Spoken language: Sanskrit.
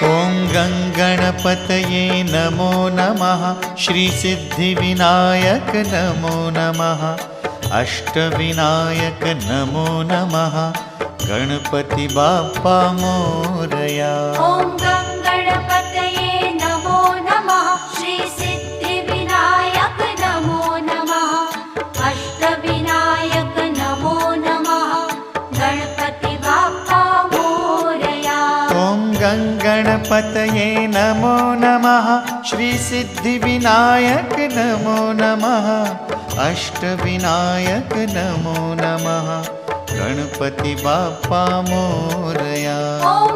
ॐ गङ्गणपतये नमो नमः। श्रीसिद्धिविनायक नमो नमः। अष्टविनायक नमो नमः। गणपति बाप्पा मोरया। ॐ गङ्गणपतये नमो नमः। श्रीसिद्धिविनायक नमो नमः। अष्टविनायक नमो नमः। गणपति बाप्पा मोरया। ॐ गङ्गणपतये नमो नमः। श्रीसिद्धिविनायक नमो नमः। अष्टविनायक नमो नमः। गणपति बाप्पा मोरया। ॐ